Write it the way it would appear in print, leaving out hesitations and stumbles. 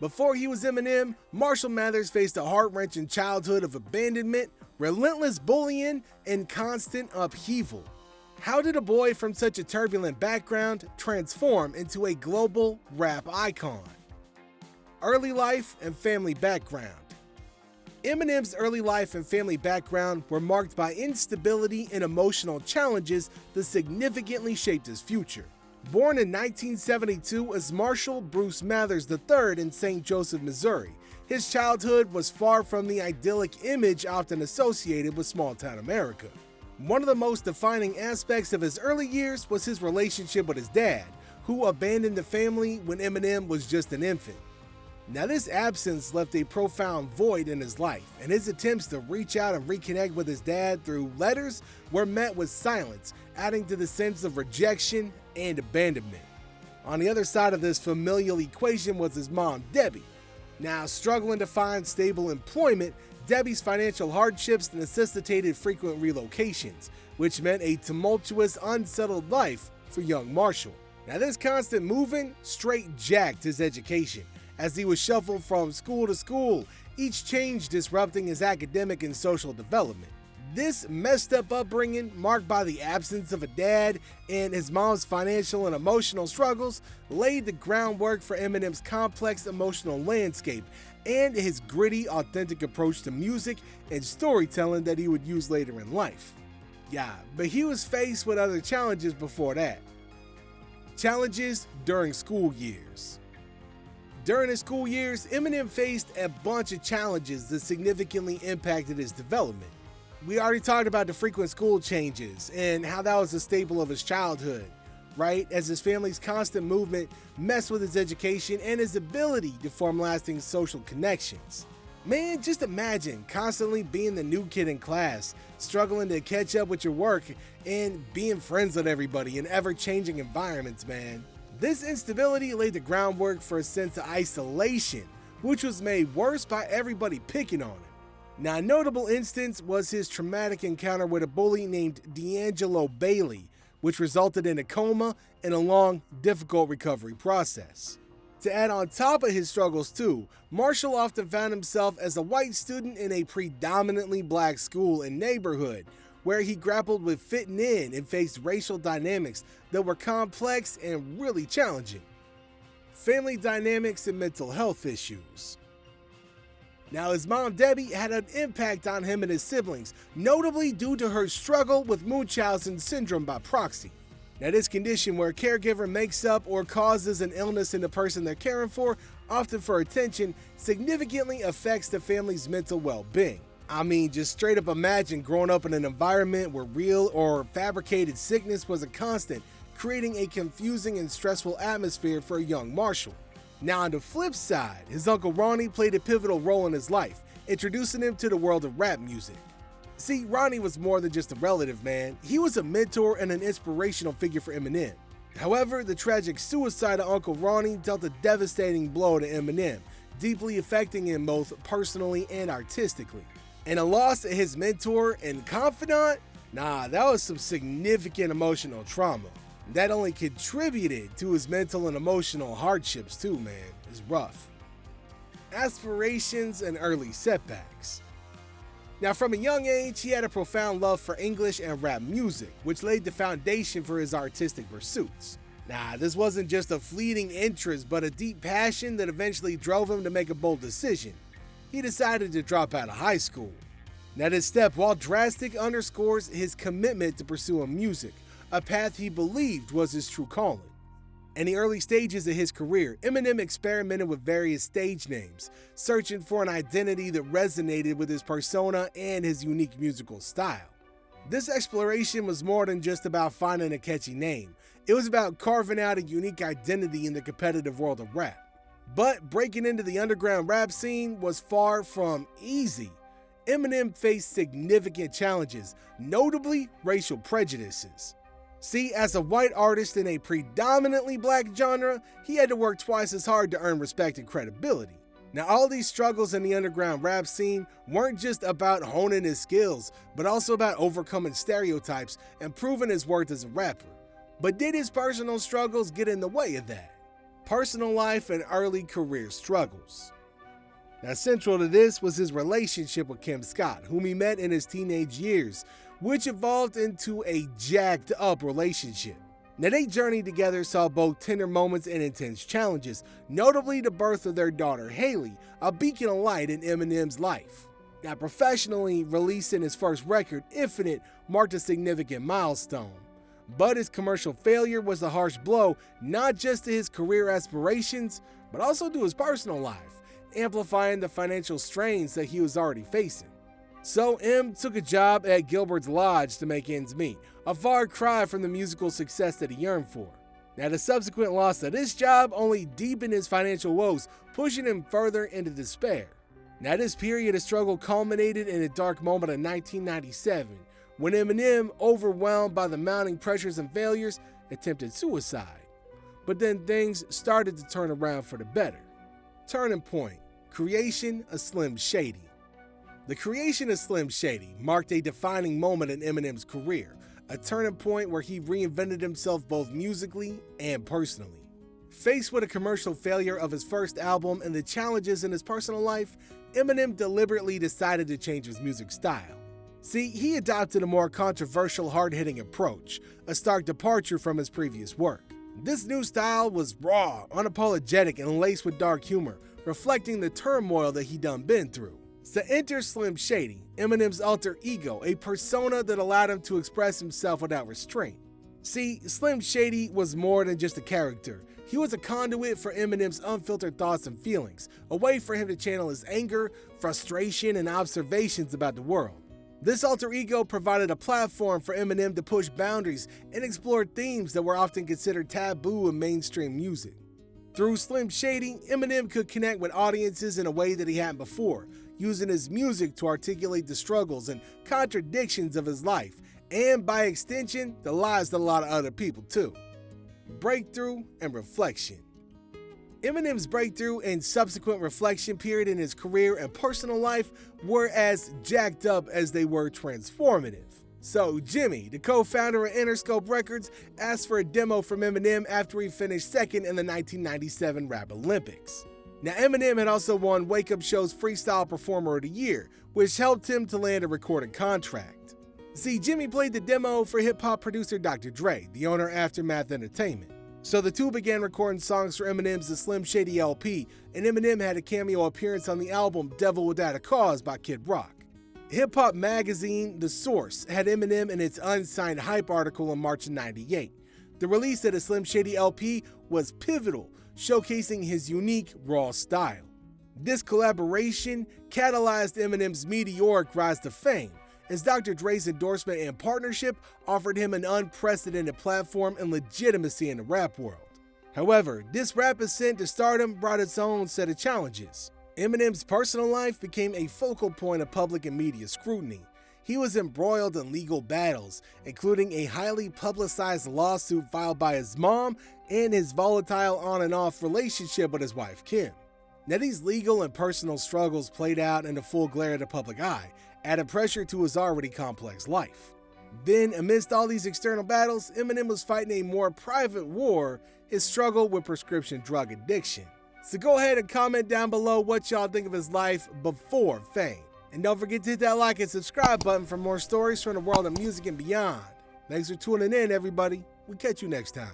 Before he was Eminem, Marshall Mathers faced a heart-wrenching childhood of abandonment, relentless bullying, and constant upheaval. How did a boy from such a turbulent background transform into a global rap icon? Early life and family background. Eminem's early life and family background were marked by instability and emotional challenges that significantly shaped his future. Born in 1972 as Marshall Bruce Mathers III in St. Joseph, Missouri, his childhood was far from the idyllic image often associated with small-town America. One of the most defining aspects of his early years was his relationship with his dad, who abandoned the family when Eminem was just an infant. Now, this absence left a profound void in his life, and his attempts to reach out and reconnect with his dad through letters were met with silence, adding to the sense of rejection and abandonment. On the other side of this familial equation was his mom, Debbie. Now, struggling to find stable employment, Debbie's financial hardships necessitated frequent relocations, which meant a tumultuous, unsettled life for young Marshall. Now, this constant moving straight jacked his education, as he was shuffled from school to school, each change disrupting his academic and social development. This messed up upbringing, marked by the absence of a dad and his mom's financial and emotional struggles, laid the groundwork for Eminem's complex emotional landscape and his gritty, authentic approach to music and storytelling that he would use later in life. Yeah, but he was faced with other challenges before that. Challenges during school years. During his school years, Eminem faced a bunch of challenges that significantly impacted his development. We already talked about the frequent school changes and how that was a staple of his childhood, right? As his family's constant movement messed with his education and his ability to form lasting social connections. Man, just imagine constantly being the new kid in class, struggling to catch up with your work and being friends with everybody in ever-changing environments, man. This instability laid the groundwork for a sense of isolation, which was made worse by everybody picking on him. Now, a notable instance was his traumatic encounter with a bully named D'Angelo Bailey, which resulted in a coma and a long, difficult recovery process. To add on top of his struggles too, Marshall often found himself as a white student in a predominantly black school and neighborhood, where he grappled with fitting in and faced racial dynamics that were complex and really challenging. Family dynamics and mental health issues. Now, his mom Debbie had an impact on him and his siblings, notably due to her struggle with Munchausen syndrome by proxy. Now, this condition where a caregiver makes up or causes an illness in the person they're caring for, often for attention, significantly affects the family's mental well-being. I mean, just straight up imagine growing up in an environment where real or fabricated sickness was a constant, creating a confusing and stressful atmosphere for a young Marshall. Now, on the flip side, his uncle Ronnie played a pivotal role in his life, introducing him to the world of rap music. See, Ronnie was more than just a relative, man. He was a mentor and an inspirational figure for Eminem. However, the tragic suicide of Uncle Ronnie dealt a devastating blow to Eminem, deeply affecting him both personally and artistically. And a loss of his mentor and confidant? Nah, that was some significant emotional trauma. That only contributed to his mental and emotional hardships too, man. It's rough. Aspirations and early setbacks. Now, from a young age, he had a profound love for English and rap music, which laid the foundation for his artistic pursuits. Nah, this wasn't just a fleeting interest, but a deep passion that eventually drove him to make a bold decision. He decided to drop out of high school. Now, this step, while drastic, underscores his commitment to pursuing music, a path he believed was his true calling. In the early stages of his career, Eminem experimented with various stage names, searching for an identity that resonated with his persona and his unique musical style. This exploration was more than just about finding a catchy name. It was about carving out a unique identity in the competitive world of rap. But breaking into the underground rap scene was far from easy. Eminem faced significant challenges, notably racial prejudices. See, as a white artist in a predominantly black genre, he had to work twice as hard to earn respect and credibility. Now, all these struggles in the underground rap scene weren't just about honing his skills, but also about overcoming stereotypes and proving his worth as a rapper. But did his personal struggles get in the way of that? personal life, and early career struggles. Now, central to this was his relationship with Kim Scott, whom he met in his teenage years, which evolved into a jacked up relationship. Now, they journeyed together, saw both tender moments and intense challenges, notably the birth of their daughter Haley, a beacon of light in Eminem's life. Now, professionally, releasing his first record, Infinite, marked a significant milestone. But his commercial failure was a harsh blow, not just to his career aspirations, but also to his personal life, amplifying the financial strains that he was already facing. So M took a job at Gilbert's Lodge to make ends meet, a far cry from the musical success that he yearned for. Now, the subsequent loss of this job only deepened his financial woes, pushing him further into despair. Now, this period of struggle culminated in a dark moment in 1997, when Eminem, overwhelmed by the mounting pressures and failures, attempted suicide. But then things started to turn around for the better. Turning point: creation of Slim Shady. The creation of Slim Shady marked a defining moment in Eminem's career, a turning point where he reinvented himself both musically and personally. Faced with a commercial failure of his first album and the challenges in his personal life, Eminem deliberately decided to change his music style. See, he adopted a more controversial, hard-hitting approach, a stark departure from his previous work. This new style was raw, unapologetic, and laced with dark humor, reflecting the turmoil that he'd been through. So enter Slim Shady, Eminem's alter ego, a persona that allowed him to express himself without restraint. See, Slim Shady was more than just a character. He was a conduit for Eminem's unfiltered thoughts and feelings, a way for him to channel his anger, frustration, and observations about the world. This alter ego provided a platform for Eminem to push boundaries and explore themes that were often considered taboo in mainstream music. Through Slim Shady, Eminem could connect with audiences in a way that he hadn't before, using his music to articulate the struggles and contradictions of his life, and by extension, the lives of a lot of other people too. Breakthrough and reflection. Eminem's breakthrough and subsequent reflection period in his career and personal life were as jacked up as they were transformative. So Jimmy, the co-founder of Interscope Records, asked for a demo from Eminem after he finished second in the 1997 Rap Olympics. Now, Eminem had also won Wake Up Show's Freestyle Performer of the Year, which helped him to land a recording contract. See, Jimmy played the demo for hip-hop producer Dr. Dre, the owner of Aftermath Entertainment. So the two began recording songs for Eminem's The Slim Shady LP, and Eminem had a cameo appearance on the album Devil Without a Cause by Kid Rock. Hip-hop magazine The Source had Eminem in its unsigned hype article in March of '98. The release of the Slim Shady LP was pivotal, showcasing his unique, raw style. This collaboration catalyzed Eminem's meteoric rise to fame, as Dr. Dre's endorsement and partnership offered him an unprecedented platform and legitimacy in the rap world. However, this rap ascent to stardom brought its own set of challenges. Eminem's personal life became a focal point of public and media scrutiny. He was embroiled in legal battles, including a highly publicized lawsuit filed by his mom and his volatile on and off relationship with his wife Kim. Now, these legal and personal struggles played out in the full glare of the public eye, added pressure to his already complex life. Then, amidst all these external battles, Eminem was fighting a more private war, his struggle with prescription drug addiction. So go ahead and comment down below what y'all think of his life before fame. And don't forget to hit that like and subscribe button for more stories from the world of music and beyond. Thanks for tuning in, everybody. We'll catch you next time.